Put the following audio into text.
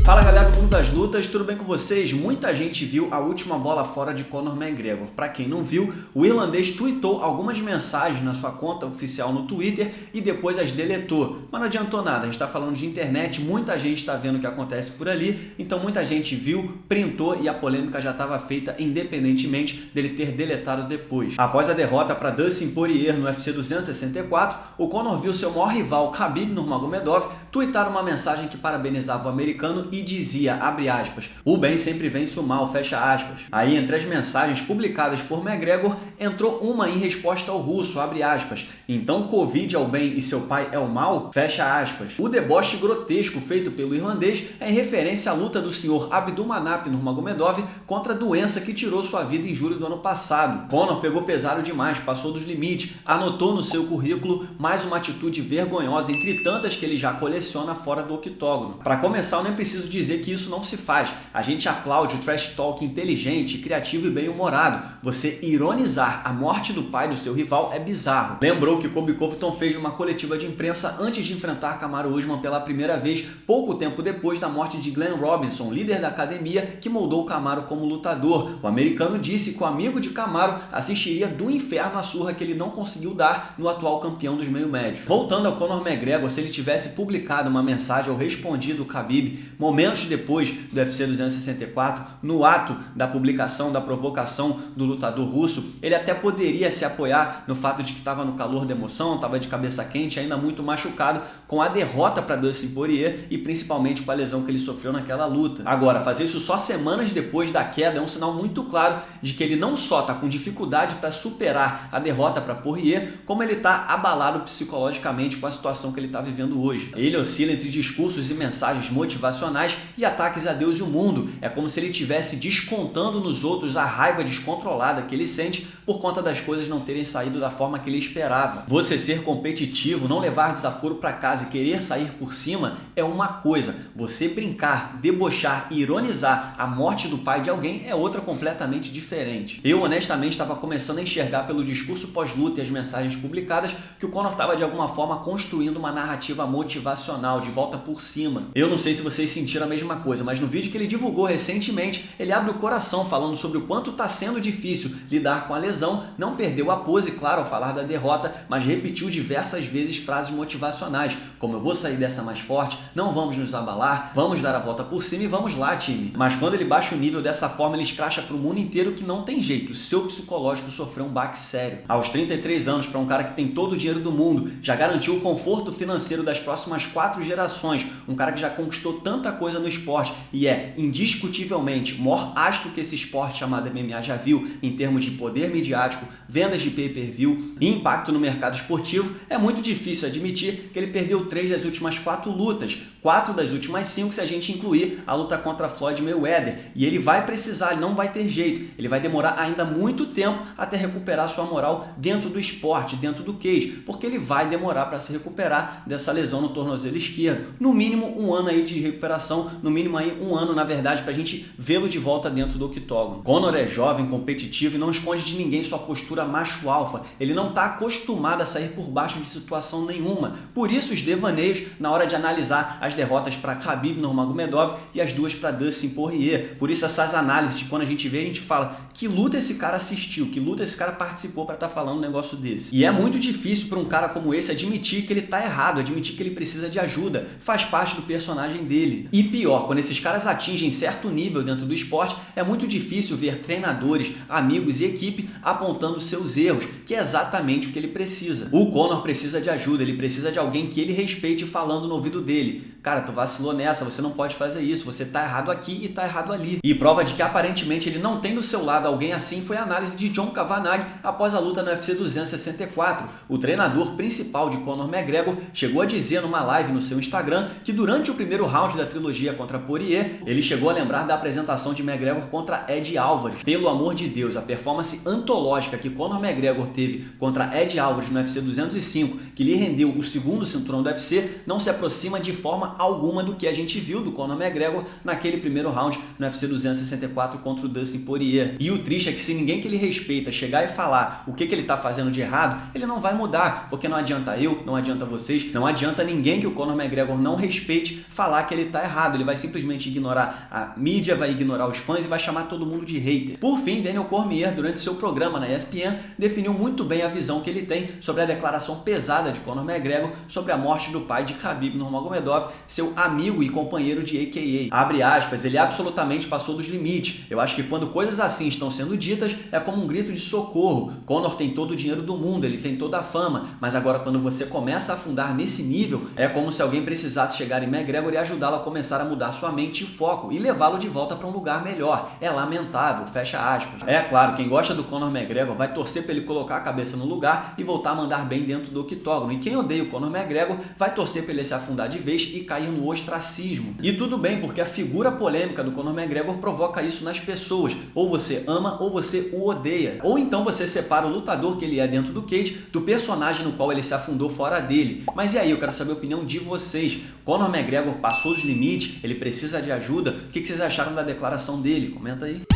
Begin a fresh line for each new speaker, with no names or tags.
Fala galera do mundo das lutas, tudo bem com vocês? Muita gente viu a última bola fora de Conor McGregor. Para quem não viu, o irlandês tweetou algumas mensagens na sua conta oficial no Twitter e depois as deletou. Mas não adiantou nada, a gente está falando de internet, muita gente está vendo o que acontece por ali, então muita gente viu, printou e a polêmica já estava feita independentemente dele ter deletado depois. Após a derrota para Dustin Poirier no UFC 264, o Conor viu seu maior rival Khabib Nurmagomedov tweetar uma mensagem que parabenizava o americano e dizia, abre aspas, o bem sempre vence o mal, fecha aspas. Aí, entre as mensagens publicadas por McGregor, entrou uma em resposta ao russo, abre aspas, então Covid é o bem e seu pai é o mal, fecha aspas. O deboche grotesco feito pelo irlandês é em referência à luta do senhor Abdulmanap Nurmagomedov contra a doença que tirou sua vida em julho do ano passado. Conor pegou pesado demais, passou dos limites, anotou no seu currículo mais uma atitude vergonhosa entre tantas que ele já coleciona fora do octógono. Para começar, eu nem preciso dizer que isso não se faz. A gente aplaude o trash talk inteligente, criativo e bem-humorado. Você ironizar a morte do pai do seu rival é bizarro. Lembrou que Colby Covington fez uma coletiva de imprensa antes de enfrentar Kamaru Usman pela primeira vez, pouco tempo depois da morte de Glenn Robinson, líder da academia que moldou Kamaru como lutador. O americano disse que o amigo de Kamaru assistiria do inferno a surra que ele não conseguiu dar no atual campeão dos meio-médios. Voltando ao Conor McGregor, se ele tivesse publicado uma mensagem ou respondido o Khabib momentos depois do UFC 264, no ato da publicação da provocação do lutador russo, ele até poderia se apoiar no fato de que estava no calor da emoção, estava de cabeça quente, ainda muito machucado com a derrota para Dustin Poirier e principalmente com a lesão que ele sofreu naquela luta. Agora, fazer isso só semanas depois da queda é um sinal muito claro de que ele não só está com dificuldade para superar a derrota para Poirier, como ele está abalado psicologicamente com a situação que ele está vivendo hoje. Ele oscila entre discursos e mensagens motivacionais e ataques a Deus e o mundo. É como se ele estivesse descontando nos outros a raiva descontrolada que ele sente por conta das coisas não terem saído da forma que ele esperava. Você ser competitivo, não levar desaforo para casa e querer sair por cima é uma coisa. Você brincar, debochar e ironizar a morte do pai de alguém é outra completamente diferente. Eu honestamente estava começando a enxergar pelo discurso pós-luta e as mensagens publicadas que o Conor estava de alguma forma construindo uma narrativa motivacional, de volta por cima. Eu não sei se vocês sentiram a mesma coisa, mas no vídeo que ele divulgou recentemente, ele abre o coração falando sobre o quanto está sendo difícil lidar com a lesão, não perdeu a pose, claro, ao falar da derrota, mas repetiu diversas vezes frases motivacionais, como eu vou sair dessa mais forte, não vamos nos abalar, vamos dar a volta por cima e vamos lá, time. Mas quando ele baixa o nível dessa forma, ele escracha para o mundo inteiro que não tem jeito, o seu psicológico sofreu um baque sério. Aos 33 anos, para um cara que tem todo o dinheiro do mundo, já garantiu o conforto financeiro das próximas 4 gerações, um cara que já conquistou tanta coisa no esporte e é indiscutivelmente o maior astro que esse esporte chamado MMA já viu em termos de poder midiático, vendas de pay-per-view e impacto no mercado esportivo, é muito difícil admitir que ele perdeu 3 das últimas 4 lutas, 4 das últimas 5 se a gente incluir a luta contra Floyd Mayweather, e ele vai precisar, ele não vai ter jeito, ele vai demorar ainda muito tempo até recuperar sua moral dentro do esporte, dentro do cage, porque ele vai demorar para se recuperar dessa lesão no tornozelo esquerdo, no mínimo um ano aí de recuperação, no mínimo aí um ano na verdade para a gente vê-lo de volta dentro do octógono. Conor é jovem, competitivo e não esconde de ninguém sua postura macho alfa, ele não está acostumado a sair por baixo de situação nenhuma, por isso os devaneios na hora de analisar as derrotas para Khabib Nurmagomedov e as duas para Dustin Poirier, por isso essas análises, quando a gente vê, a gente fala, que luta esse cara assistiu, que luta esse cara participou para estar falando um negócio desse. E é muito difícil para um cara como esse admitir que ele tá errado, admitir que ele precisa de ajuda, faz parte do personagem dele. E pior, quando esses caras atingem certo nível dentro do esporte, é muito difícil ver treinadores, amigos e equipe apontando seus erros, que é exatamente o que ele precisa. O Conor precisa de ajuda, ele precisa de alguém que ele respeite falando no ouvido dele. Cara, tu vacilou nessa, você não pode fazer isso, você tá errado aqui e tá errado ali. E prova de que aparentemente ele não tem do seu lado alguém assim foi a análise de John Kavanagh após a luta no UFC 264. O treinador principal de Conor McGregor chegou a dizer numa live no seu Instagram que durante o primeiro round da trilogia contra Poirier, ele chegou a lembrar da apresentação de McGregor contra Ed Alvarez. Pelo amor de Deus, a performance antológica que Conor McGregor teve contra Ed Alvarez no UFC 205, que lhe rendeu o segundo cinturão do UFC, não se aproxima de forma forma alguma do que a gente viu do Conor McGregor naquele primeiro round no UFC 264 contra o Dustin Poirier. E o triste é que se ninguém que ele respeita chegar e falar o que ele tá fazendo de errado, ele não vai mudar, porque não adianta eu, não adianta vocês, não adianta ninguém que o Conor McGregor não respeite falar que ele tá errado. Ele vai simplesmente ignorar a mídia, vai ignorar os fãs e vai chamar todo mundo de hater. Por fim, Daniel Cormier, durante seu programa na ESPN, definiu muito bem a visão que ele tem sobre a declaração pesada de Conor McGregor sobre a morte do pai de Khabib Nurmagomedov, seu amigo e companheiro de AKA. Abre aspas, ele absolutamente passou dos limites. Eu acho que quando coisas assim estão sendo ditas, é como um grito de socorro. Conor tem todo o dinheiro do mundo, ele tem toda a fama, mas agora quando você começa a afundar nesse nível, é como se alguém precisasse chegar em McGregor e ajudá-lo a começar a mudar sua mente e foco e levá-lo de volta para um lugar melhor. É lamentável, fecha aspas. É claro, quem gosta do Conor McGregor vai torcer para ele colocar a cabeça no lugar e voltar a mandar bem dentro do octógono. E quem odeia o Conor McGregor vai torcer para ele se afundar de vez e cair no ostracismo. E tudo bem, porque a figura polêmica do Conor McGregor provoca isso nas pessoas. Ou você ama ou você o odeia. Ou então você separa o lutador que ele é dentro do cage do personagem no qual ele se afundou fora dele. Mas e aí, eu quero saber a opinião de vocês. Conor McGregor passou dos limites? Ele precisa de ajuda? O que vocês acharam da declaração dele? Comenta aí.